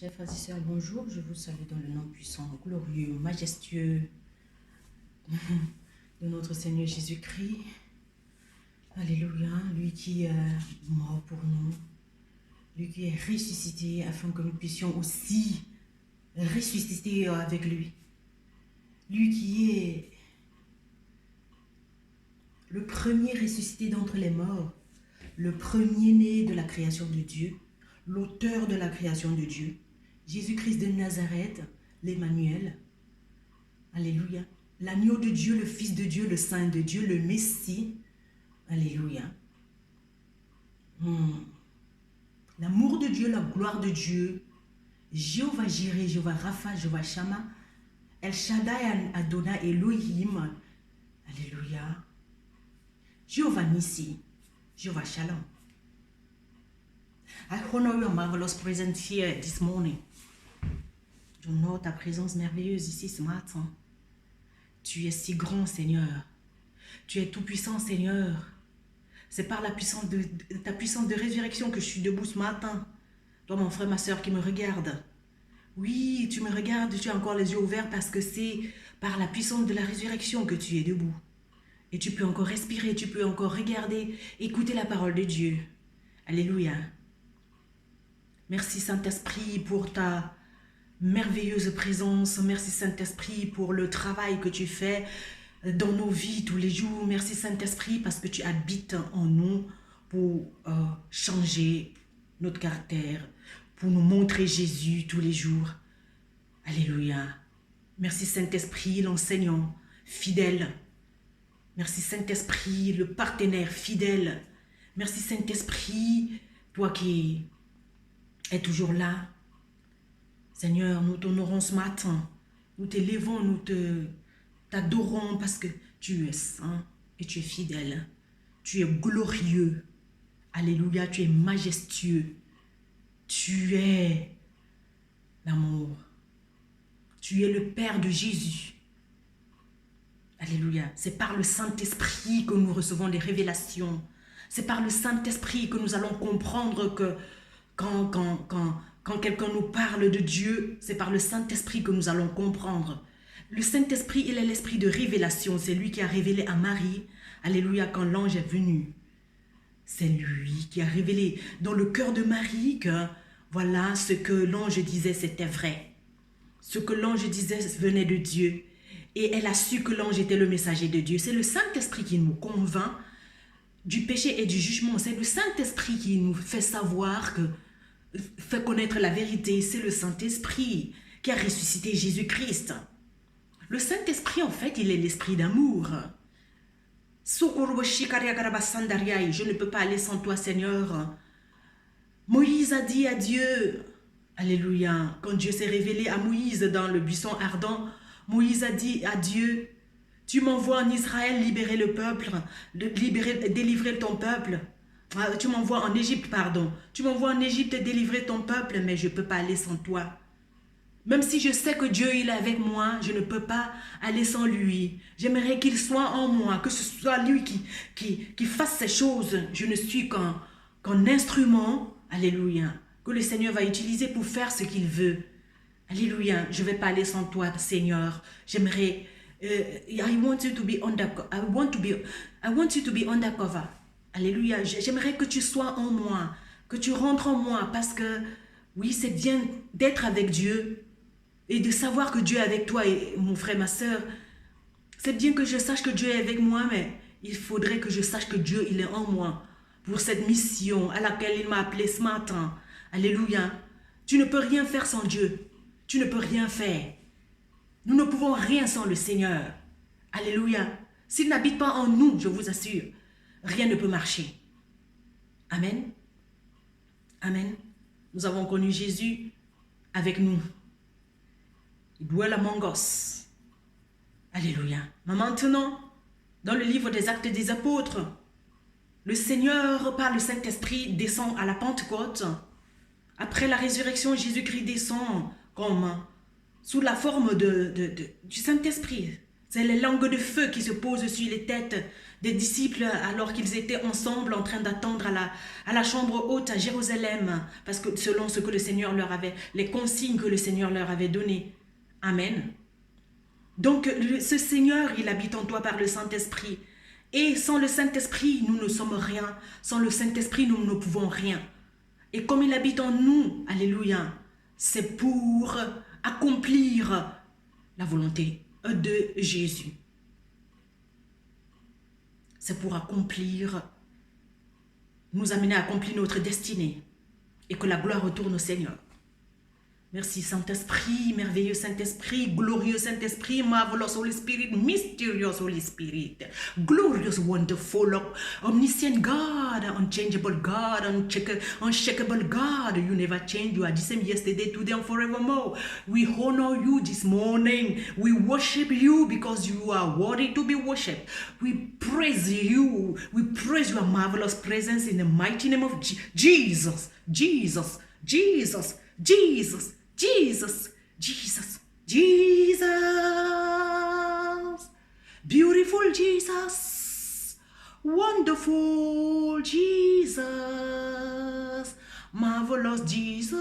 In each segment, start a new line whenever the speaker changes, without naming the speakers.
Chers frères et sœurs, bonjour. Je vous salue dans le nom puissant, glorieux, majestueux de notre Seigneur Jésus-Christ. Alléluia. Lui qui est mort pour nous. Lui qui est ressuscité afin que nous puissions aussi ressusciter avec lui. Lui qui est le premier ressuscité d'entre les morts, le premier-né de la création de Dieu, l'auteur de la création de Dieu, Jésus-Christ de Nazareth, l'Emmanuel. Alléluia. L'agneau de Dieu, le Fils de Dieu, le Saint de Dieu, le Messie. Alléluia. L'amour de Dieu, la gloire de Dieu. Jéhovah Jireh, Jéhovah Rapha, Jéhovah Shammah, El Shaddai, Adonai, Elohim. Alléluia. Jéhovah Nissi, Jéhovah Shalom. I honor your marvelous presence here this morning. J'honore ta présence merveilleuse ici ce matin. Tu es si grand, Seigneur. Tu es tout puissant, Seigneur. C'est par la puissance de ta puissance de résurrection que je suis debout ce matin. Toi, mon frère, ma soeur qui me regarde. Oui, tu me regardes, tu as encore les yeux ouverts parce que c'est par la puissance de la résurrection que tu es debout. Et tu peux encore respirer, tu peux encore regarder, écouter la parole de Dieu. Alléluia. Merci Saint-Esprit pour ta merveilleuse présence. Merci Saint-Esprit pour le travail que tu fais dans nos vies tous les jours. Merci Saint-Esprit parce que tu habites en nous pour changer notre caractère, pour nous montrer Jésus tous les jours. Alléluia. Merci Saint-Esprit, l'enseignant fidèle. Merci Saint-Esprit, le partenaire fidèle. Merci Saint-Esprit, toi qui es toujours là. Seigneur, nous t'honorons ce matin. Nous t'élevons, nous t'adorons parce que tu es saint et tu es fidèle. Tu es glorieux. Alléluia, tu es majestueux. Tu es l'amour. Tu es le Père de Jésus. Alléluia. C'est par le Saint-Esprit que nous recevons des révélations. C'est par le Saint-Esprit que nous allons comprendre que quand quelqu'un nous parle de Dieu, c'est par le Saint-Esprit que nous allons comprendre. Le Saint-Esprit, il est l'esprit de révélation. C'est lui qui a révélé à Marie, alléluia, quand l'ange est venu. C'est lui qui a révélé dans le cœur de Marie que, voilà, ce que l'ange disait, c'était vrai. Ce que l'ange disait venait de Dieu. Et elle a su que l'ange était le messager de Dieu. C'est le Saint-Esprit qui nous convainc du péché et du jugement. C'est le Saint-Esprit qui nous fait savoir que fait connaître la vérité. C'est le Saint-Esprit qui a ressuscité Jésus-Christ. Le Saint-Esprit, en fait, il est l'esprit d'amour. Je ne peux pas aller sans toi, Seigneur. Moïse a dit à Dieu, alléluia, quand Dieu s'est révélé à Moïse dans le buisson ardent, Moïse a dit à Dieu, tu m'envoies en Israël libérer le peuple, délivrer ton peuple. Tu m'envoies en Égypte, pardon. Tu m'envoies en Égypte délivrer ton peuple, mais je ne peux pas aller sans toi. Même si je sais que Dieu il est avec moi, je ne peux pas aller sans lui. J'aimerais qu'il soit en moi, que ce soit lui qui fasse ces choses. Je ne suis qu'un instrument, alléluia, que le Seigneur va utiliser pour faire ce qu'il veut. Alléluia, je ne vais pas aller sans toi, Seigneur. J'aimerais, I want you to be undercover. Alléluia, j'aimerais que tu sois en moi, que tu rentres en moi, parce que, oui, c'est bien d'être avec Dieu et de savoir que Dieu est avec toi, et mon frère, ma soeur. C'est bien que je sache que Dieu est avec moi, mais il faudrait que je sache que Dieu, il est en moi pour cette mission à laquelle il m'a appelé ce matin. Alléluia. Tu ne peux rien faire sans Dieu. Tu ne peux rien faire. Nous ne pouvons rien sans le Seigneur. Alléluia. S'il n'habite pas en nous, je vous assure, rien ne peut marcher. Amen. Amen. Nous avons connu Jésus avec nous. Il dwell among us. Alléluia. Mais maintenant, dans le livre des Actes des Apôtres, le Seigneur, par le Saint-Esprit, descend à la Pentecôte. Après la résurrection, Jésus-Christ descend comme sous la forme du Saint-Esprit. C'est les langues de feu qui se posent sur les têtes des disciples alors qu'ils étaient ensemble en train d'attendre à la chambre haute à Jérusalem, parce que selon ce que le Seigneur leur avait, les consignes que le Seigneur leur avait données. Amen. Donc ce Seigneur, il habite en toi par le Saint-Esprit. Et sans le Saint-Esprit, nous ne sommes rien. Sans le Saint-Esprit, nous ne pouvons rien. Et comme il habite en nous, alléluia, c'est pour accomplir la volonté de Jésus. C'est pour accomplir, nous amener à accomplir notre destinée et que la gloire retourne au Seigneur. Merci Saint-Esprit, merveilleux Saint-Esprit, glorieux Saint-Esprit, marvelous Holy Spirit, mysterious Holy Spirit, glorious, wonderful, omniscient God, unchangeable God, unshakable God. You never change. You are the same yesterday, today, and forevermore. We honor you this morning. We worship you because you are worthy to be worshipped. We praise you. We praise your marvelous presence in the mighty name of Jesus. Jesus, Jesus, Jesus. Jesus, Jesus, Jesus, beautiful Jesus, wonderful Jesus, marvelous Jesus,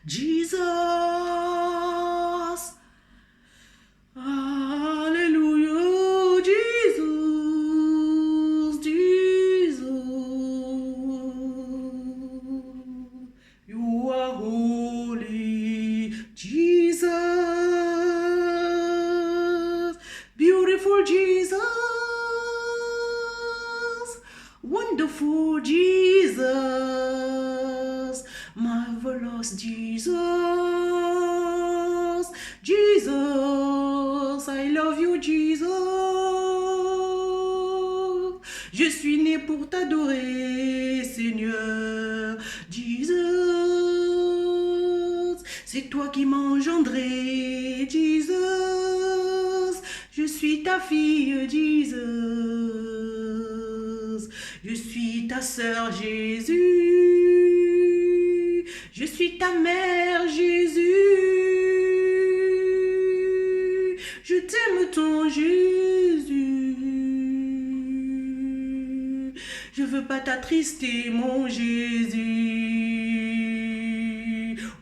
Jesus, hallelujah, Jesus, Jesus. You are holy, Jesus, beautiful Jesus, wonderful Jesus, marvelous Jesus, Jesus, I love you, Jesus. Je suis né pour t'adorer, Seigneur, Jesus. C'est toi qui m'as engendré, Jesus. Je suis ta fille, Jesus. Je suis ta sœur, Jésus. Je suis ta mère, Jésus. Je t'aime tant, Jésus. Je veux pas t'attrister, mon Jésus.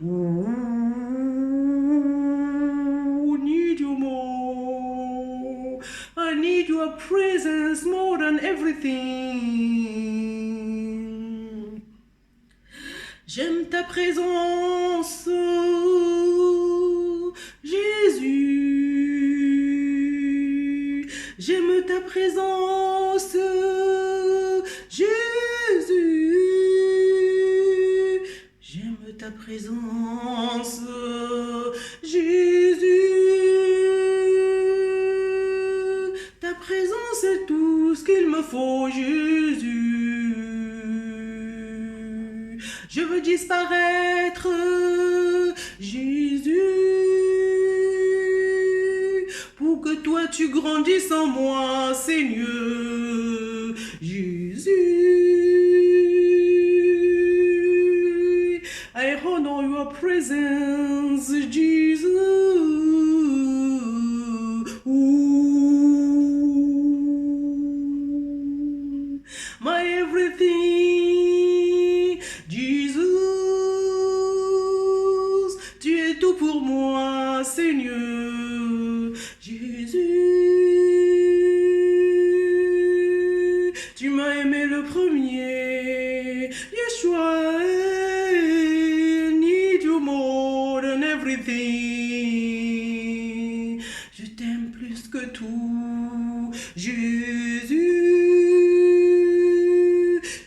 Ooh, need you more. I need your presence more than everything. J'aime ta présence, Jésus. J'aime ta présence, Jésus. J'aime ta présence, Jésus. Ta présence est tout ce qu'il me faut, Jésus. Je veux disparaître, Jésus, pour que toi tu grandisses en moi, Seigneur, Jésus. I honor your presence, Jesus. Ooh, my everything, Jesus. Tu es tout pour moi, Seigneur, Jésus. Tu m'as aimé le premier, Yeshua. I need you more than everything. Je t'aime plus que tout, Jésus.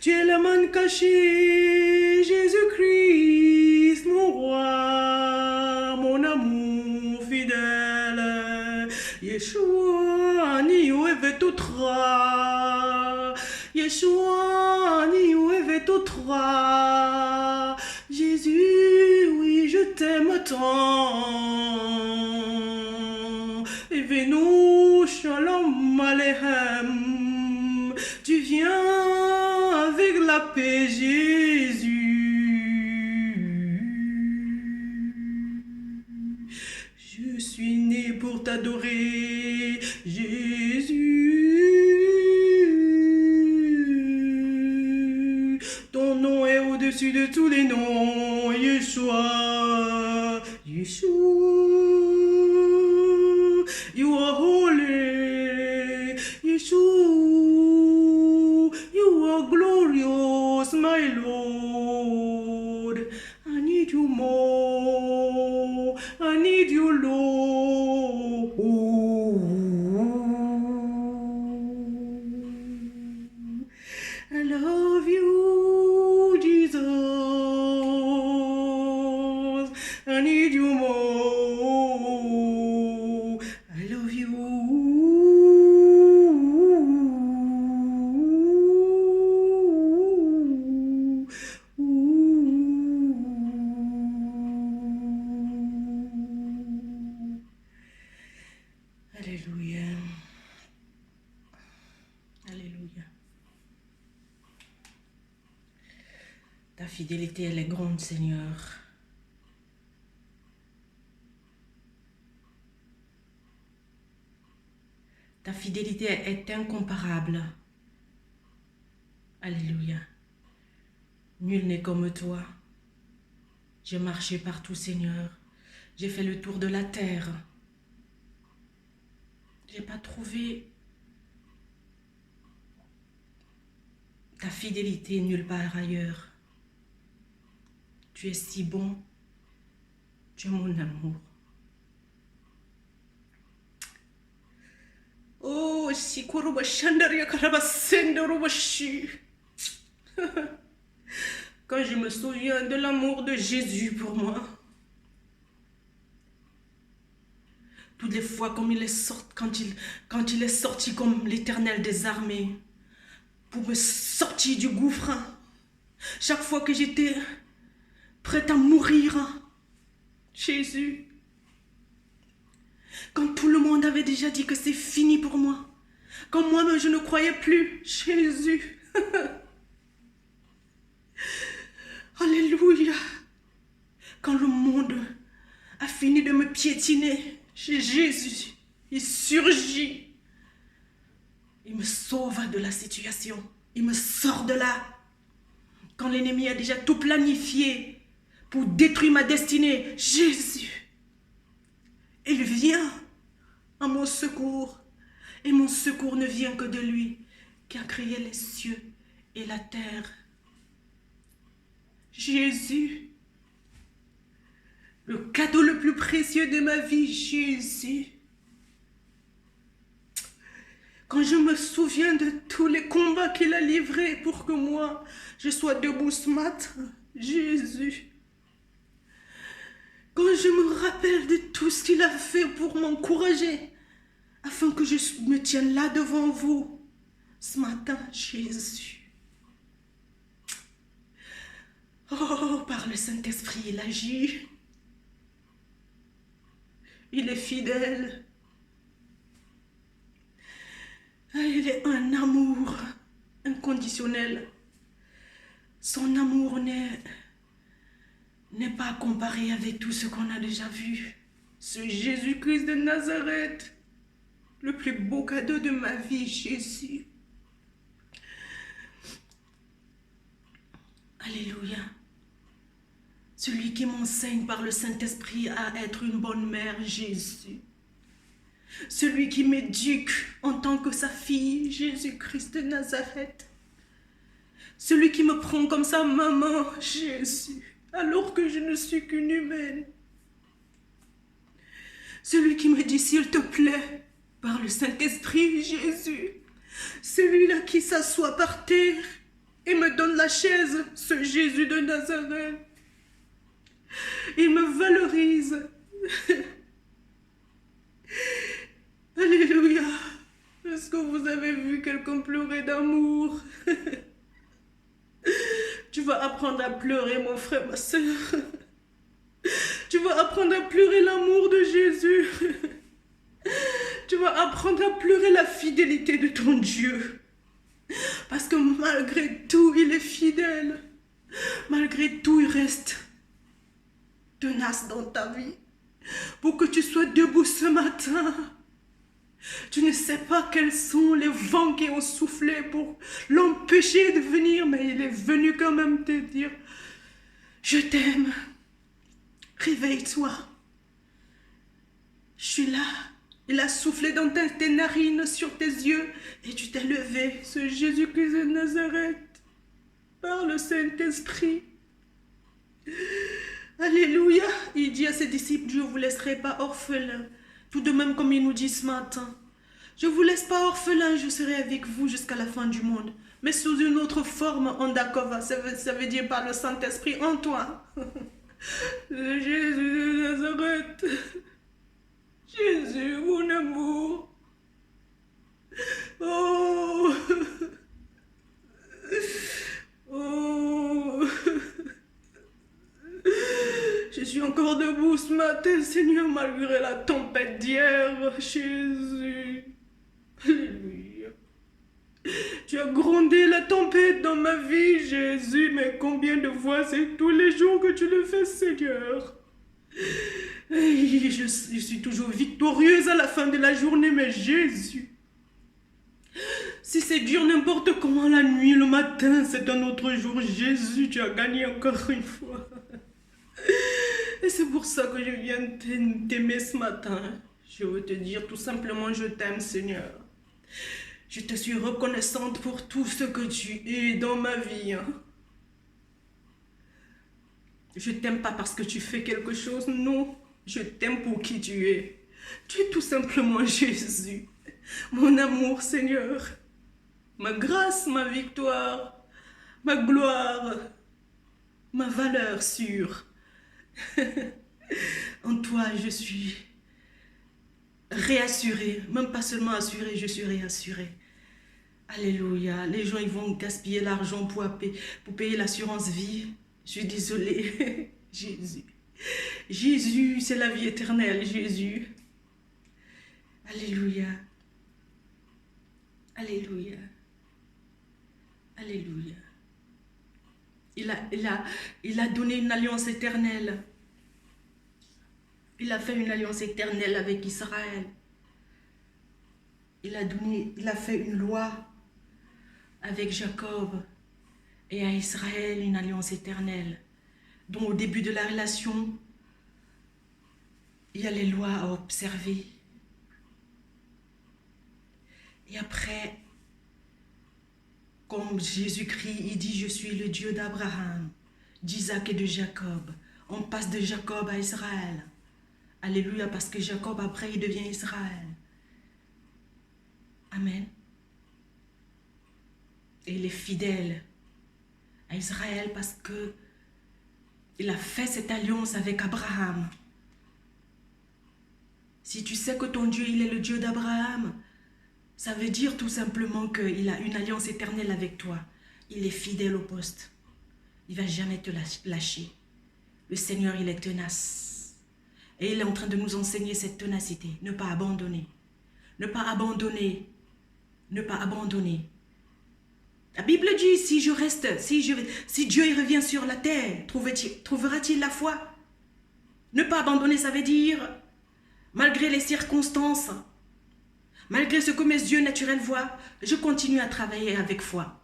Tu es la manne cachée, Jésus-Christ, mon roi, mon amour fidèle. Yeshua, ni ueve tutra. Yeshua, ni ueve tutra. Jésus, oui, je t'aime tant. Et venu shalom aleichem. Tu viens avec la paix, Jésus. Je suis né pour t'adorer, Jésus. Ton nom est au-dessus de tous les noms, Yeshua, Yeshua. You are holy, Yeshua. You are glorious, my Lord. I need you more. I need you, Lord. I love you, Jesus. I need you more. I love you. Alléluia. Alléluia. Ta fidélité, elle est grande, Seigneur. Ta fidélité est incomparable. Alléluia. Nul n'est comme toi. J'ai marché partout, Seigneur. J'ai fait le tour de la terre. Je n'ai pas trouvé ta fidélité nulle part ailleurs. Tu es si bon. Tu es mon amour. Oh, quand je me souviens de l'amour de Jésus pour moi, toutes les fois comme il est sorti, quand il est sorti comme l'Éternel des armées pour me sortir du gouffre, chaque fois que j'étais prête à mourir, Jésus, quand tout le monde avait déjà dit que c'est fini pour moi, quand moi-même je ne croyais plus, Jésus, alléluia, quand le monde a fini de me piétiner, Jésus, il surgit, il me sauve de la situation, il me sort de là, quand l'ennemi a déjà tout planifié pour détruire ma destinée, Jésus, il vient à mon secours, et mon secours ne vient que de lui, qui a créé les cieux et la terre. Jésus, le cadeau le plus précieux de ma vie, Jésus. Quand je me souviens de tous les combats qu'il a livrés pour que moi, je sois debout ce matin, Jésus. Quand je me rappelle de tout ce qu'il a fait pour m'encourager, afin que je me tienne là devant vous, ce matin, Jésus. Oh, par le Saint-Esprit, il agit. Il est fidèle. Il est un amour inconditionnel. Son amour n'est pas comparé avec tout ce qu'on a déjà vu. Ce Jésus-Christ de Nazareth, le plus beau cadeau de ma vie, Jésus. Alléluia. Celui qui m'enseigne par le Saint-Esprit à être une bonne mère, Jésus. Celui qui m'éduque en tant que sa fille, Jésus-Christ de Nazareth. Celui qui me prend comme sa maman, Jésus, alors que je ne suis qu'une humaine. Celui qui me dit, s'il te plaît, par le Saint-Esprit, Jésus. Celui-là qui s'assoit par terre et me donne la chaise, ce Jésus de Nazareth. Il me valorise. Alléluia. Est-ce que vous avez vu quelqu'un pleurer d'amour? Tu vas apprendre à pleurer, mon frère, ma soeur. Tu vas apprendre à pleurer l'amour de Jésus. Tu vas apprendre à pleurer la fidélité de ton Dieu. Parce que malgré tout, il est fidèle. Malgré tout, il reste tenace dans ta vie. pour que tu sois debout ce matin. Tu ne sais pas quels sont les vents qui ont soufflé pour l'empêcher de venir, mais il est venu quand même te dire, je t'aime, réveille-toi. Je suis là. Il a soufflé dans tes narines, sur tes yeux, et tu t'es levé. Ce Jésus-Christ de Nazareth, par le Saint-Esprit. Alléluia. Il dit à ses disciples, je ne vous laisserai pas orphelins. Tout de même comme il nous dit ce matin. Je ne vous laisse pas orphelins, je serai avec vous jusqu'à la fin du monde. Mais sous une autre forme, Andakova, ça veut dire par le Saint-Esprit en toi. Jésus de Nazareth. Jésus, mon amour. Oh. Oh. Je suis encore debout ce matin, Seigneur, malgré la tempête d'hier. Jésus. Alléluia. Tu as grondé la tempête dans ma vie, Jésus, mais combien de fois c'est tous les jours que tu le fais, Seigneur. Et je suis toujours victorieuse à la fin de la journée, mais Jésus, si c'est dur n'importe comment la nuit, le matin, c'est un autre jour, Jésus, tu as gagné encore une fois. Et c'est pour ça que je viens t'aimer ce matin. Je veux te dire tout simplement, je t'aime, Seigneur. Je te suis reconnaissante pour tout ce que tu es dans ma vie. Je t'aime pas parce que tu fais quelque chose, non. Je t'aime pour qui tu es. Tu es tout simplement Jésus. Mon amour, Seigneur. Ma grâce, ma victoire, ma gloire, ma valeur sûre. En toi, je suis réassurée. Même pas seulement assurée, je suis réassurée. Alléluia. Les gens, ils vont gaspiller l'argent pour payer l'assurance vie. Je suis désolée. Jésus. Jésus, c'est la vie éternelle, Jésus. Alléluia. Alléluia. Alléluia. Il a donné une alliance éternelle. Il a fait une alliance éternelle avec Israël. Il a fait une loi avec Jacob et à Israël une alliance éternelle. Donc au début de la relation, il y a les lois à observer. Et après, comme Jésus-Christ, il dit, je suis le Dieu d'Abraham, d'Isaac et de Jacob. On passe de Jacob à Israël. Alléluia, parce que Jacob, après, il devient Israël. Amen. Et il est fidèle à Israël parce que il a fait cette alliance avec Abraham. Si tu sais que ton Dieu, il est le Dieu d'Abraham, ça veut dire tout simplement qu'il a une alliance éternelle avec toi. Il est fidèle au poste. Il ne va jamais te lâcher. Le Seigneur, il est tenace. Et il est en train de nous enseigner cette ténacité. Ne pas abandonner. Ne pas abandonner. Ne pas abandonner. La Bible dit, si je reste, si Dieu il revient sur la terre, trouvera-t-il la foi? Ne pas abandonner, ça veut dire, malgré les circonstances, malgré ce que mes yeux naturels voient, je continue à travailler avec foi.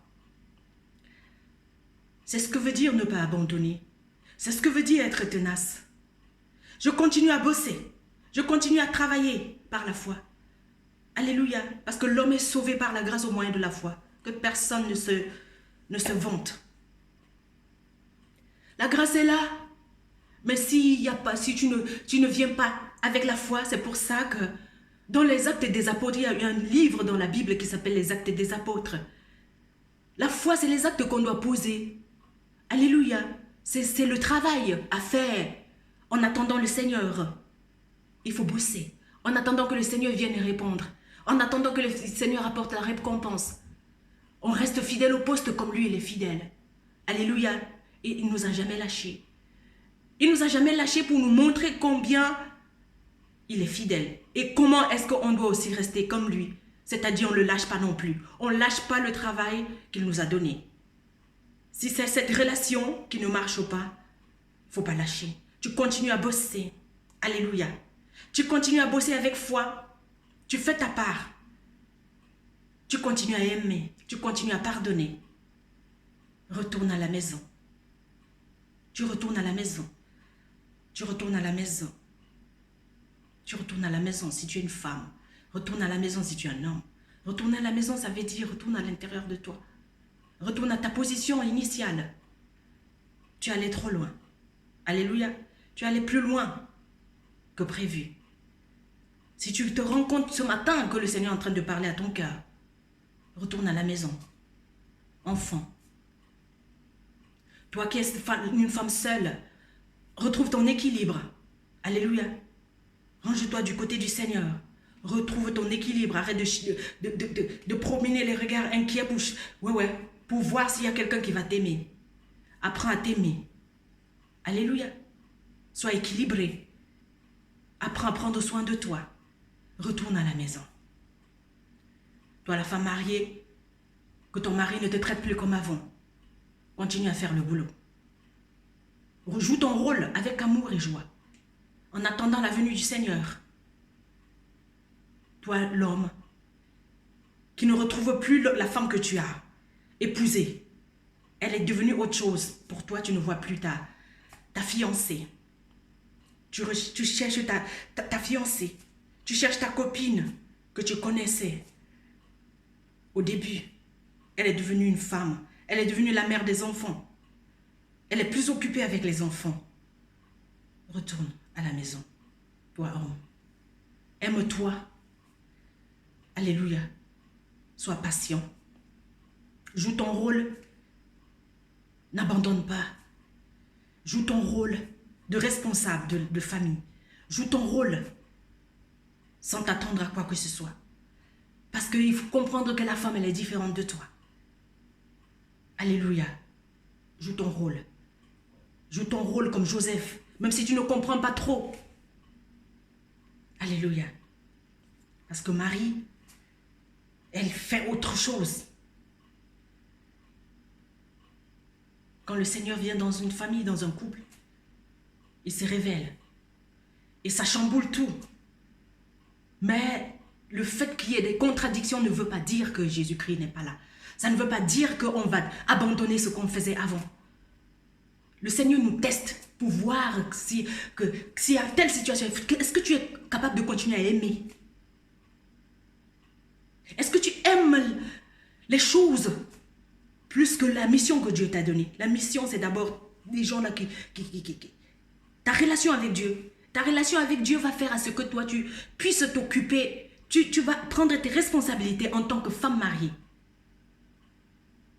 C'est ce que veut dire ne pas abandonner. C'est ce que veut dire être tenace. Je continue à bosser. Je continue à travailler par la foi. Alléluia. Parce que l'homme est sauvé par la grâce au moyen de la foi. Que personne ne se vante. La grâce est là. Mais si tu ne viens pas avec la foi, c'est pour ça que dans les Actes des Apôtres, il y a un livre dans la Bible qui s'appelle les Actes des Apôtres. La foi, c'est les actes qu'on doit poser. Alléluia. C'est le travail à faire en attendant le Seigneur. Il faut bosser. En attendant que le Seigneur vienne répondre. En attendant que le Seigneur apporte la récompense. On reste fidèle au poste comme lui, il est fidèle. Alléluia. Et il ne nous a jamais lâchés. Il ne nous a jamais lâchés pour nous montrer combien il est fidèle. Et comment est-ce qu'on doit aussi rester comme lui. C'est-à-dire on ne le lâche pas non plus. On ne lâche pas le travail qu'il nous a donné. Si c'est cette relation qui ne marche pas, il ne faut pas lâcher. Tu continues à bosser. Alléluia. Tu continues à bosser avec foi. Tu fais ta part. Tu continues à aimer. Tu continues à pardonner. Retourne à la maison. Tu retournes à la maison. Tu retournes à la maison. Tu retournes à la maison si tu es une femme. Retourne à la maison si tu es un homme. Retourne à la maison, ça veut dire retourne à l'intérieur de toi. Retourne à ta position initiale. Tu es allé trop loin. Alléluia. Tu es allé plus loin que prévu. Si tu te rends compte ce matin que le Seigneur est en train de parler à ton cœur, retourne à la maison. Enfant. Toi qui es une femme seule, retrouve ton équilibre. Alléluia. Range-toi du côté du Seigneur. Retrouve ton équilibre. Arrête de promener les regards inquiets pour voir s'il y a quelqu'un qui va t'aimer. Apprends à t'aimer. Alléluia. Sois équilibré. Apprends à prendre soin de toi. Retourne à la maison. Toi, la femme mariée, que ton mari ne te traite plus comme avant. Continue à faire le boulot. Joue ton rôle avec amour et joie, en attendant la venue du Seigneur. Toi, l'homme, qui ne retrouve plus la femme que tu as épousée, elle est devenue autre chose. Pour toi, tu ne vois plus ta fiancée. Tu cherches ta fiancée. Tu cherches ta copine que tu connaissais. Au début, elle est devenue une femme. Elle est devenue la mère des enfants. Elle est plus occupée avec les enfants. Retourne à la maison, toi homme. Aime-toi. Alléluia. Sois patient. Joue ton rôle. N'abandonne pas. Joue ton rôle de responsable de famille. Joue ton rôle sans t'attendre à quoi que ce soit. Parce qu'il faut comprendre que la femme, elle est différente de toi. Alléluia. Joue ton rôle. Joue ton rôle comme Joseph, même si tu ne comprends pas trop. Alléluia. Parce que Marie, elle fait autre chose. Quand le Seigneur vient dans une famille, dans un couple, il se révèle. Et ça chamboule tout. Mais le fait qu'il y ait des contradictions ne veut pas dire que Jésus-Christ n'est pas là. Ça ne veut pas dire qu'on va abandonner ce qu'on faisait avant. Le Seigneur nous teste pour voir s'il y a telle situation, est-ce que tu es capable de continuer à aimer? Est-ce que tu aimes les choses plus que la mission que Dieu t'a donnée? La mission, c'est d'abord des gens là qui... Ta relation avec Dieu. Ta relation avec Dieu va faire à ce que toi, tu puisses t'occuper. Tu vas prendre tes responsabilités en tant que femme mariée.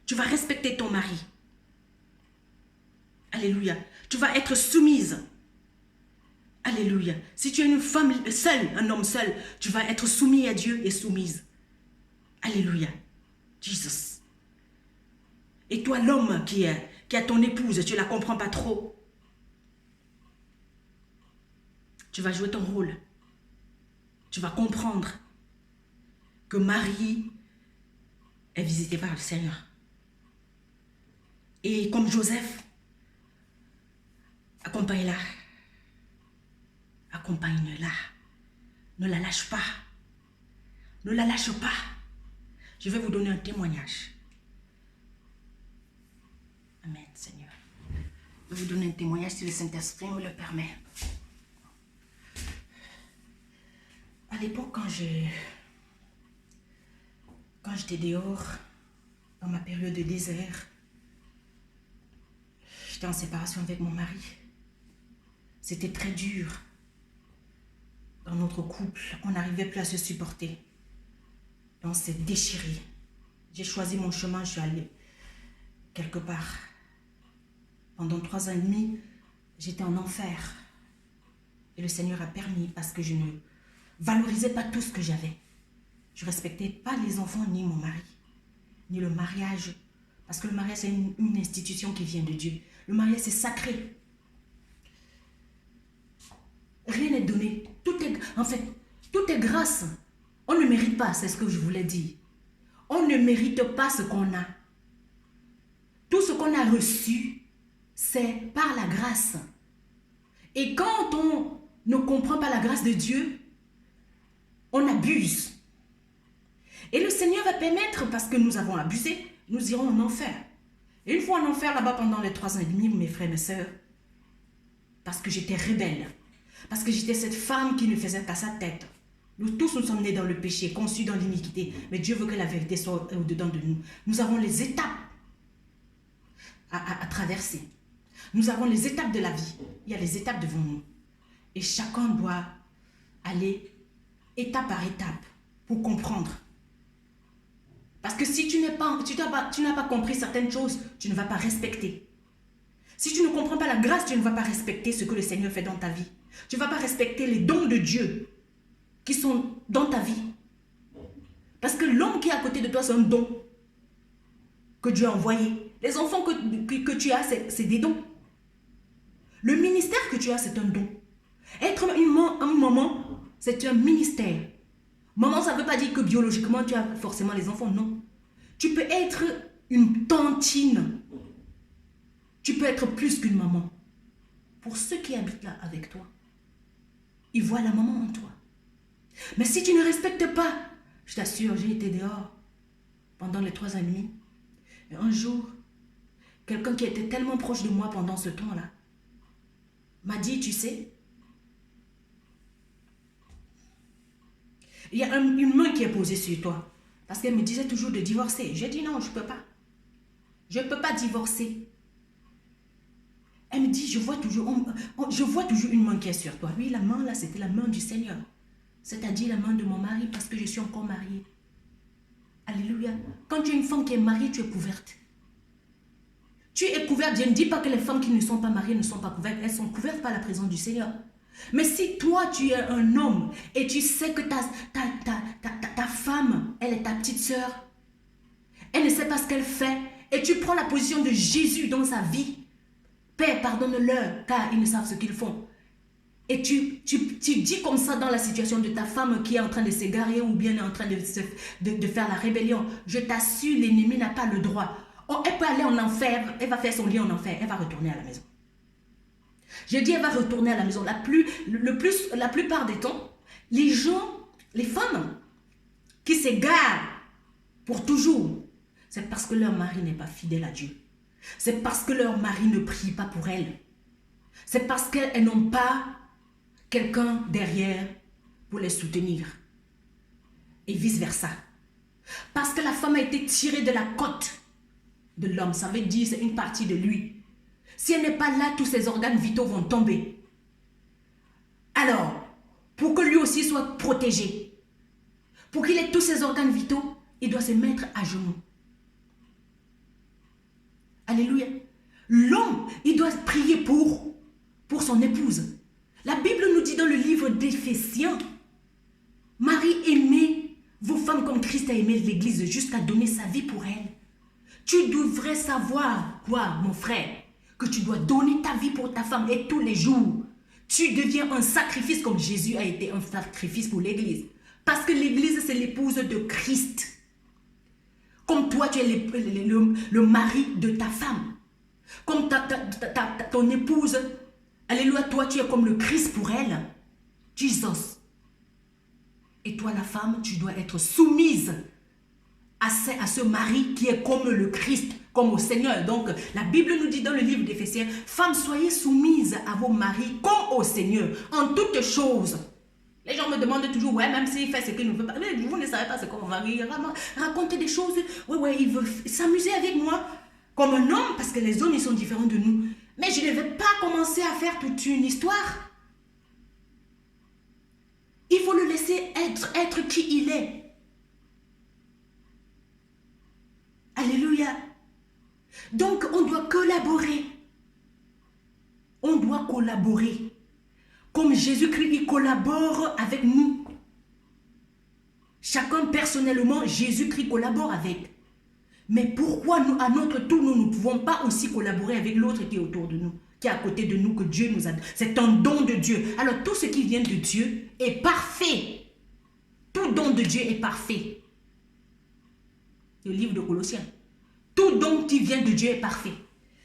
Tu vas respecter ton mari. Alléluia. Tu vas être soumise. Alléluia. Si tu es une femme seule, un homme seul, tu vas être soumis à Dieu et soumise. Alléluia. Jesus. Et toi, l'homme qui a ton épouse, tu ne la comprends pas trop. Tu vas jouer ton rôle. Tu vas comprendre que Marie est visitée par le Seigneur. Et comme Joseph, accompagne-la. Accompagne-la. Ne la lâche pas. Ne la lâche pas. Je vais vous donner un témoignage. Amen, Seigneur. Je vais vous donner un témoignage si le Saint-Esprit me le permet. À l'époque, quand j'étais dehors, dans ma période de désert, j'étais en séparation avec mon mari. C'était très dur. Dans notre couple, on n'arrivait plus à se supporter. On s'est déchiré. J'ai choisi mon chemin, je suis allée quelque part. Pendant 3 ans et demi, j'étais en enfer. Et le Seigneur a permis parce que je ne valorisais pas tout ce que j'avais. Je ne respectais pas les enfants, ni mon mari, ni le mariage. Parce que le mariage, c'est une institution qui vient de Dieu. Le mariage, c'est sacré. Rien n'est donné. Tout est grâce. On ne mérite pas, c'est ce que je voulais dire. On ne mérite pas ce qu'on a. Tout ce qu'on a reçu, c'est par la grâce. Et quand on ne comprend pas la grâce de Dieu, on abuse. Et le Seigneur va permettre, parce que nous avons abusé, nous irons en enfer. Et une fois en enfer là-bas pendant les 3 ans et demi, mes frères et mes sœurs, parce que j'étais rebelle, parce que j'étais cette femme qui ne faisait pas sa tête. Nous tous nous sommes nés dans le péché, conçus dans l'iniquité, mais Dieu veut que la vérité soit au-dedans de nous. Nous avons les étapes à traverser. Nous avons les étapes de la vie. Il y a les étapes devant nous. Et chacun doit aller étape par étape pour comprendre. Parce que si tu n'as pas compris certaines choses, tu ne vas pas respecter. Si tu ne comprends pas la grâce, tu ne vas pas respecter ce que le Seigneur fait dans ta vie. Tu ne vas pas respecter les dons de Dieu qui sont dans ta vie. Parce que l'homme qui est à côté de toi, c'est un don que Dieu a envoyé. Les enfants que tu as, c'est des dons. Le ministère que tu as, c'est un don. Être une maman, c'est un ministère. Maman, ça ne veut pas dire que biologiquement, tu as forcément les enfants. Non. Tu peux être une tantine. Tu peux être plus qu'une maman. Pour ceux qui habitent là avec toi, ils voient la maman en toi. Mais si tu ne respectes pas, je t'assure, j'ai été dehors pendant les 3 ans et demi. Et un jour, quelqu'un qui était tellement proche de moi pendant ce temps-là m'a dit, tu sais, il y a une main qui est posée sur toi. Parce qu'elle me disait toujours de divorcer. J'ai dit non, je ne peux pas. Je ne peux pas divorcer. Elle me dit, je vois toujours une main qui est sur toi. Oui, la main là, c'était la main du Seigneur. C'est-à-dire la main de mon mari parce que je suis encore mariée. Alléluia. Quand tu es une femme qui est mariée, tu es couverte. Tu es couverte. Je ne dis pas que les femmes qui ne sont pas mariées ne sont pas couvertes. Elles sont couvertes par la présence du Seigneur. Mais si toi, tu es un homme et tu sais que ta femme, elle est ta petite sœur, elle ne sait pas ce qu'elle fait, et tu prends la position de Jésus dans sa vie, Père, pardonne-leur, car ils ne savent ce qu'ils font. Et tu dis comme ça dans la situation de ta femme qui est en train de s'égarer ou bien en train de faire la rébellion. Je t'assure, l'ennemi n'a pas le droit. Oh, elle peut aller en enfer, elle va faire son lit en enfer, elle va retourner à la maison. Je dis elle va retourner à la maison. La plupart des temps, les gens, les femmes qui s'égarent pour toujours, c'est parce que leur mari n'est pas fidèle à Dieu. C'est parce que leur mari ne prie pas pour elles. C'est parce qu'elles n'ont pas quelqu'un derrière pour les soutenir. Et vice-versa. Parce que la femme a été tirée de la côte de l'homme. Ça veut dire c'est une partie de lui. Si elle n'est pas là, tous ses organes vitaux vont tomber. Alors, pour que lui aussi soit protégé, pour qu'il ait tous ses organes vitaux, il doit se mettre à genoux. Alléluia. L'homme, il doit prier pour son épouse. La Bible nous dit dans le livre d'Éphésiens, Marie, aimez vos femmes comme Christ a aimé l'Église jusqu'à donner sa vie pour elle. Tu devrais savoir, quoi, mon frère, que tu dois donner ta vie pour ta femme et tous les jours. Tu deviens un sacrifice comme Jésus a été un sacrifice pour l'Église. Parce que l'Église, c'est l'épouse de Christ. Comme toi, tu es le mari de ta femme. Comme ton épouse, alléluia, toi, tu es comme le Christ pour elle. Jesus. Et toi, la femme, tu dois être soumise à ce mari qui est comme le Christ, comme au Seigneur. Donc, la Bible nous dit dans le livre d'Éphésiens, femmes, soyez soumises à vos maris comme au Seigneur, en toutes choses. Les gens me demandent toujours, ouais, même s'il fait ce qu'il ne veut pas, mais vous ne savez pas ce qu'on va raconter des choses. Ouais, il veut s'amuser avec moi comme un homme, parce que les hommes, ils sont différents de nous. Mais je ne vais pas commencer à faire toute une histoire. Il faut le laisser être qui il est. Alléluia. Donc, on doit collaborer. On doit collaborer. Comme Jésus-Christ, il collabore avec nous. Chacun personnellement, Jésus-Christ collabore avec. Mais pourquoi nous, à notre tour, nous ne pouvons pas aussi collaborer avec l'autre qui est autour de nous, qui est à côté de nous, que Dieu nous a donné. C'est un don de Dieu. Alors, tout ce qui vient de Dieu est parfait. Tout don de Dieu est parfait. Le livre de Colossiens. Tout don qui vient de Dieu est parfait.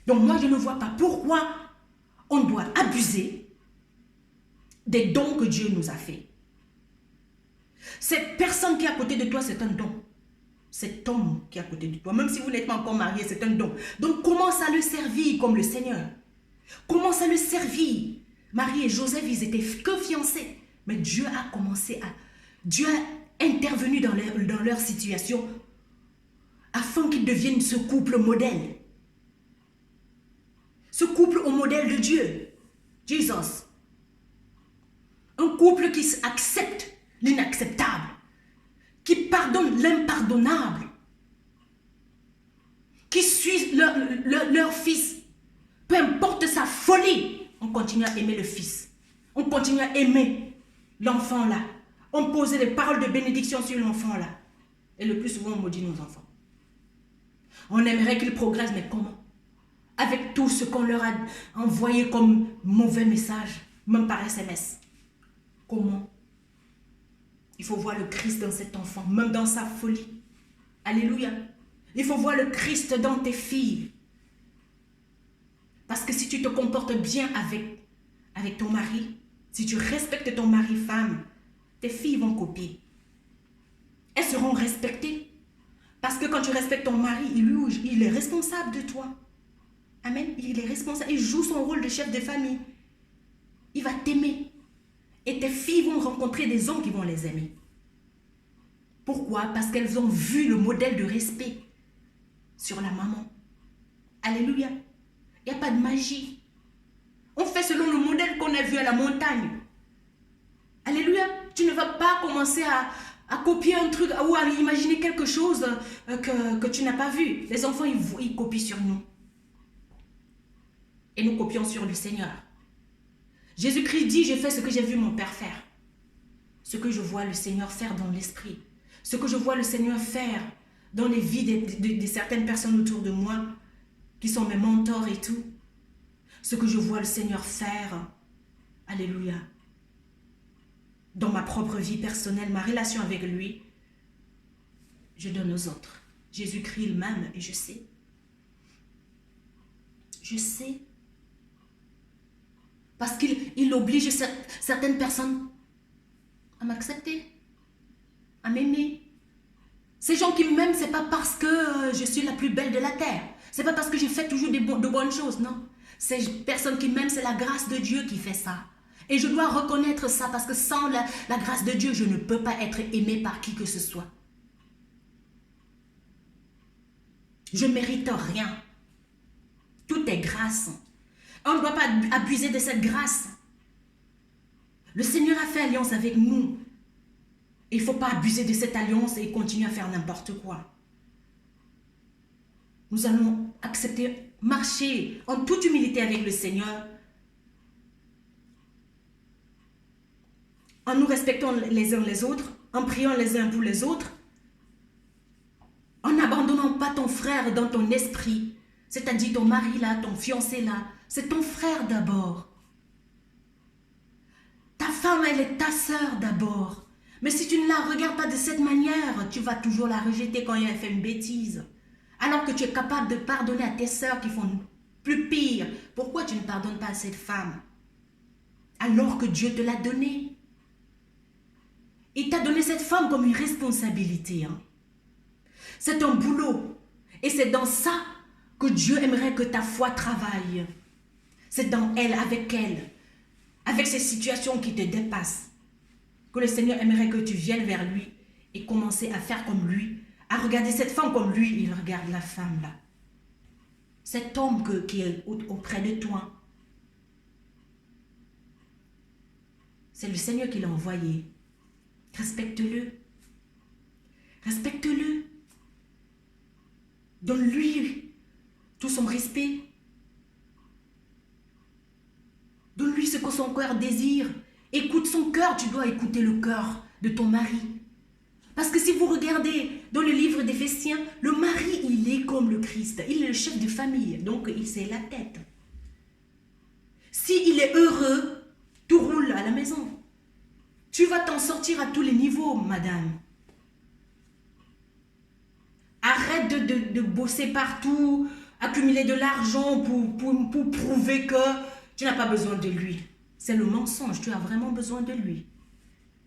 Donc moi, je ne vois pas pourquoi on doit abuser des dons que Dieu nous a fait. Cette personne qui est à côté de toi, c'est un don. Cet homme qui est à côté de toi, même si vous n'êtes pas encore marié, c'est un don. Donc commence à le servir comme le Seigneur. Commence à le servir. Marie et Joseph, ils étaient que fiancés. Mais Dieu a intervenu dans leur situation afin qu'ils deviennent ce couple modèle. Ce couple au modèle de Dieu. Jesus. Un couple qui accepte l'inacceptable. Qui pardonne l'impardonnable. Qui suit leur fils. Peu importe sa folie, on continue à aimer le fils. On continue à aimer l'enfant là. On posait des paroles de bénédiction sur l'enfant là. Et le plus souvent, on maudit nos enfants. On aimerait qu'ils progressent, mais comment? Avec tout ce qu'on leur a envoyé comme mauvais message, même par SMS. Comment? Il faut voir le Christ dans cet enfant, même dans sa folie. Alléluia. Il faut voir le Christ dans tes filles. Parce que si tu te comportes bien avec ton mari, si tu respectes ton mari, femme, tes filles vont copier. Elles seront respectées. Parce que quand tu respectes ton mari, il est responsable de toi. Amen. Il est responsable. Il joue son rôle de chef de famille. Il va t'aimer. Et tes filles vont rencontrer des hommes qui vont les aimer. Pourquoi? Parce qu'elles ont vu le modèle de respect sur la maman. Alléluia. Il n'y a pas de magie. On fait selon le modèle qu'on a vu à la montagne. Alléluia. Tu ne vas pas commencer à copier un truc ou à imaginer quelque chose que tu n'as pas vu. Les enfants, ils copient sur nous. Et nous copions sur le Seigneur. Jésus-Christ dit, je fais ce que j'ai vu mon Père faire. Ce que je vois le Seigneur faire dans l'esprit. Ce que je vois le Seigneur faire dans les vies de certaines personnes autour de moi, qui sont mes mentors et tout. Ce que je vois le Seigneur faire. Alléluia. Dans ma propre vie personnelle, ma relation avec lui, je donne aux autres. Jésus-Christ il m'aime et je sais. Je sais. Parce qu'il oblige certaines personnes à m'accepter, à m'aimer. Ces gens qui m'aiment, ce n'est pas parce que je suis la plus belle de la terre. Ce n'est pas parce que j'ai fait toujours de bonnes choses, non. Ces personnes qui m'aiment, c'est la grâce de Dieu qui fait ça. Et je dois reconnaître ça parce que sans la grâce de Dieu, je ne peux pas être aimé par qui que ce soit. Je ne mérite rien. Tout est grâce. On ne doit pas abuser de cette grâce. Le Seigneur a fait alliance avec nous. Il ne faut pas abuser de cette alliance et continuer à faire n'importe quoi. Nous allons accepter, marcher en toute humilité avec le Seigneur. En nous respectant les uns les autres, en priant les uns pour les autres, en n'abandonnant pas ton frère dans ton esprit, c'est-à-dire ton mari là, ton fiancé là, c'est ton frère d'abord. Ta femme, elle est ta sœur d'abord. Mais si tu ne la regardes pas de cette manière, tu vas toujours la rejeter quand elle fait une bêtise. Alors que tu es capable de pardonner à tes sœurs qui font plus pire. Pourquoi tu ne pardonnes pas à cette femme? Alors que Dieu te l'a donnée. Il t'a donné cette femme comme une responsabilité. Hein. C'est un boulot. Et c'est dans ça que Dieu aimerait que ta foi travaille. C'est dans elle, avec ces situations qui te dépassent, que le Seigneur aimerait que tu viennes vers lui et commencer à faire comme lui, à regarder cette femme comme lui, il regarde la femme là. Cet homme qui est auprès de toi, c'est le Seigneur qui l'a envoyé. Respecte-le. Respecte-le. Donne-lui tout son respect. Donne-lui ce que son cœur désire. Écoute son cœur, tu dois écouter le cœur de ton mari. Parce que si vous regardez dans le livre d'Éphésiens, le mari, il est comme le Christ. Il est le chef de famille, donc c'est la tête. S'il est heureux, tout roule à la maison. Tu vas t'en sortir à tous les niveaux, madame. Arrête de bosser partout, accumuler de l'argent pour prouver que tu n'as pas besoin de lui. C'est le mensonge. Tu as vraiment besoin de lui.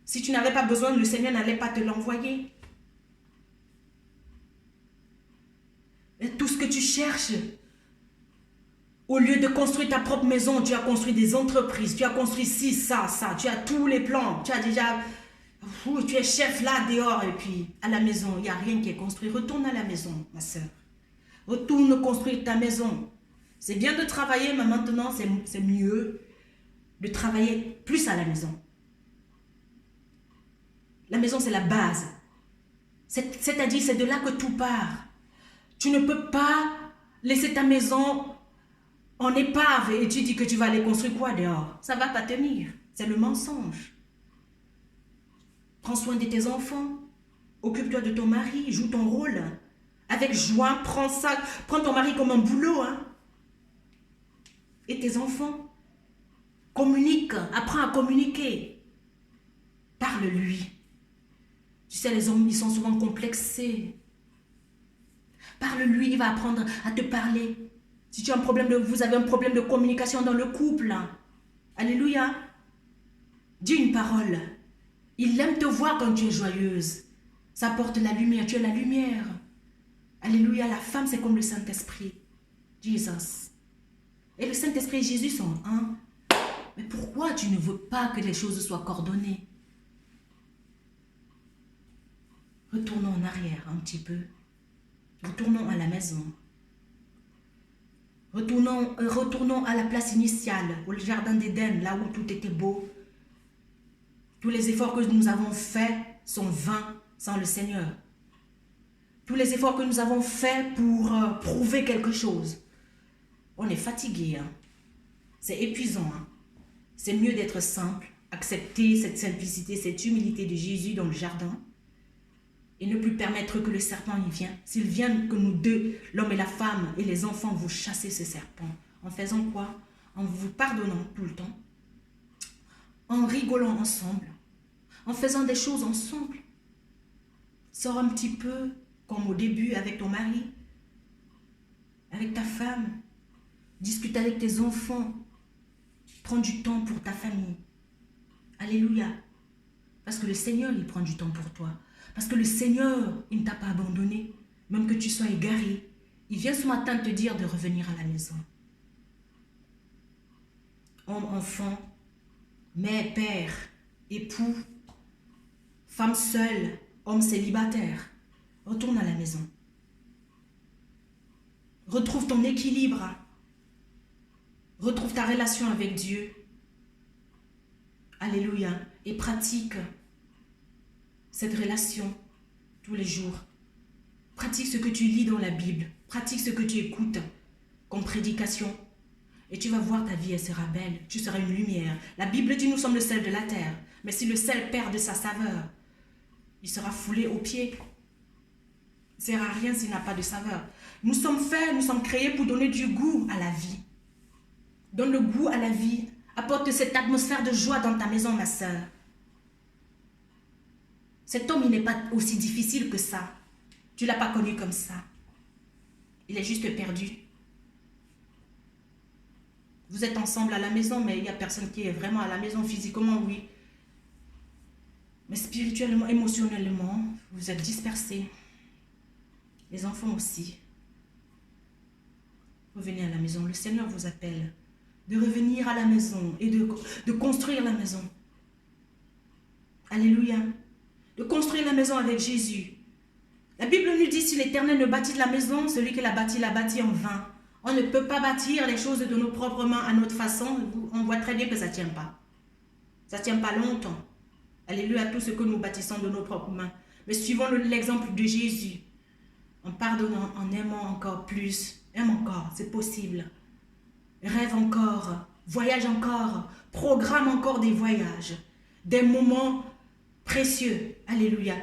Si tu n'avais pas besoin, le Seigneur n'allait pas te l'envoyer. Et tout ce que tu cherches, au lieu de construire ta propre maison, tu as construit des entreprises, tu as construit ci, ça, ça, tu as tous les plans, tu as déjà... tu es chef là, dehors, et puis à la maison, il n'y a rien qui est construit. Retourne à la maison, ma soeur. Retourne construire ta maison. C'est bien de travailler, mais maintenant, c'est mieux de travailler plus à la maison. La maison, c'est la base. C'est-à-dire, c'est de là que tout part. Tu ne peux pas laisser ta maison en épave et tu dis que tu vas aller construire quoi dehors? Ça ne va pas tenir. C'est le mensonge. Prends soin de tes enfants. Occupe-toi de ton mari. Joue ton rôle. Avec joie, prends ça. Prends ton mari comme un boulot. Hein? Et tes enfants. Communique. Apprends à communiquer. Parle-lui. Tu sais, les hommes, ils sont souvent complexés. Parle-lui, il va apprendre à te parler. Si tu as vous avez un problème de communication dans le couple, alléluia, dis une parole. Il aime te voir quand tu es joyeuse. Ça apporte la lumière, tu es la lumière. Alléluia, la femme c'est comme le Saint-Esprit. Jesus. Et le Saint-Esprit et Jésus sont un. Mais pourquoi tu ne veux pas que les choses soient coordonnées? Retournons en arrière un petit peu. Retournons à la maison. Retournons à la place initiale, au jardin d'Éden, là où tout était beau. Tous les efforts que nous avons faits sont vains sans le Seigneur. Tous les efforts que nous avons faits pour prouver quelque chose. On est fatigué. Hein? C'est épuisant. Hein? C'est mieux d'être simple, accepter cette simplicité, cette humilité de Jésus dans le jardin. Et ne plus permettre que le serpent y vienne. S'il vient, que nous deux, l'homme et la femme et les enfants, vous chassez ce serpent. En faisant quoi? En vous pardonnant tout le temps. En rigolant ensemble. En faisant des choses ensemble. Sors un petit peu, comme au début, avec ton mari. Avec ta femme. Discute avec tes enfants. Prends du temps pour ta famille. Alléluia. Parce que le Seigneur, il prend du temps pour toi. Parce que le Seigneur, il ne t'a pas abandonné. Même que tu sois égaré. Il vient ce matin te dire de revenir à la maison. Homme, enfant, mère, père, époux, femme seule, homme célibataire. Retourne à la maison. Retrouve ton équilibre. Retrouve ta relation avec Dieu. Alléluia. Et pratique cette relation tous les jours. Pratique ce que tu lis dans la Bible. Pratique ce que tu écoutes comme prédication. Et tu vas voir, ta vie, elle sera belle. Tu seras une lumière. La Bible dit, nous sommes le sel de la terre. Mais si le sel perd de sa saveur, il sera foulé aux pieds. Il ne sert à rien s'il n'a pas de saveur. Nous sommes faits, nous sommes créés pour donner du goût à la vie. Donne le goût à la vie. Apporte cette atmosphère de joie dans ta maison, ma sœur. Cet homme, il n'est pas aussi difficile que ça. Tu ne l'as pas connu comme ça. Il est juste perdu. Vous êtes ensemble à la maison, mais il n'y a personne qui est vraiment à la maison physiquement, oui. Mais spirituellement, émotionnellement, vous êtes dispersés. Les enfants aussi. Revenez à la maison. Le Seigneur vous appelle de revenir à la maison et de construire la maison. Alléluia. De construire la maison avec Jésus. La Bible nous dit, si l'Éternel ne bâtit la maison, celui qui l'a bâti en vain. On ne peut pas bâtir les choses de nos propres mains à notre façon. On voit très bien que ça ne tient pas. Ça ne tient pas longtemps. Alléluia à tout ce que nous bâtissons de nos propres mains. Mais suivons l'exemple de Jésus. En pardonnant, en aimant encore plus. Aime encore, c'est possible. Rêve encore, voyage encore, programme encore des voyages. Des moments précieux. Alléluia.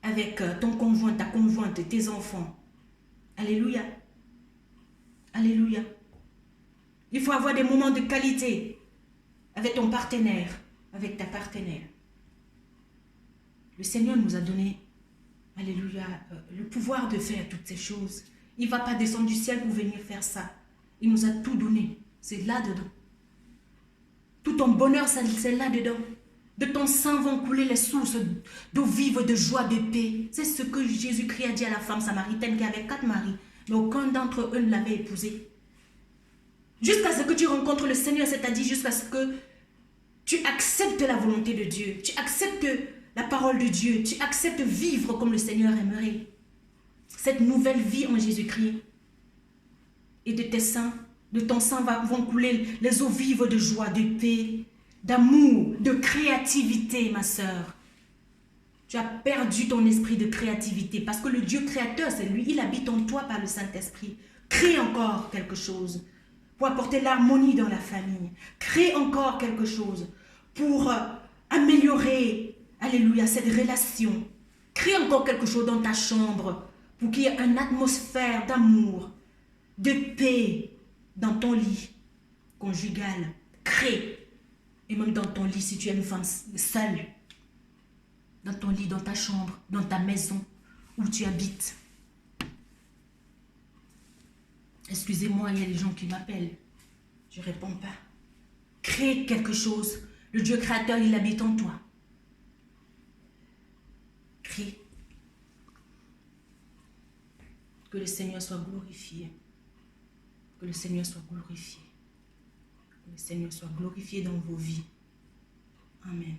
Avec ton conjoint, ta conjointe, tes enfants. Alléluia. Alléluia. Il faut avoir des moments de qualité avec ton partenaire, avec ta partenaire. Le Seigneur nous a donné, alléluia, le pouvoir de faire toutes ces choses. Il ne va pas descendre du ciel pour venir faire ça. Il nous a tout donné. C'est là-dedans. Tout ton bonheur, c'est là-dedans. De ton sang vont couler les sources d'eau vive, de joie, de paix. C'est ce que Jésus-Christ a dit à la femme samaritaine qui avait 4 maris, mais aucun d'entre eux ne l'avait épousé. Jusqu'à ce que tu rencontres le Seigneur, c'est-à-dire jusqu'à ce que tu acceptes la volonté de Dieu, tu acceptes la parole de Dieu, tu acceptes vivre comme le Seigneur aimerait. Cette nouvelle vie en Jésus-Christ. Et de tes seins, de ton sang vont couler les eaux vives de joie, de paix, d'amour, de créativité, ma sœur. Tu as perdu ton esprit de créativité parce que le Dieu créateur, c'est lui, il habite en toi par le Saint-Esprit. Crée encore quelque chose pour apporter l'harmonie dans la famille. Crée encore quelque chose pour améliorer, alléluia, cette relation. Crée encore quelque chose dans ta chambre pour qu'il y ait une atmosphère d'amour, de paix dans ton lit conjugal. Crée. Et même dans ton lit, si tu es une femme seule, dans ton lit, dans ta chambre, dans ta maison, où tu habites. Excusez-moi, il y a des gens qui m'appellent. Je ne réponds pas. Crée quelque chose. Le Dieu créateur, il habite en toi. Crée. Que le Seigneur soit glorifié. Que le Seigneur soit glorifié. Que le Seigneur soit glorifié dans vos vies. Amen.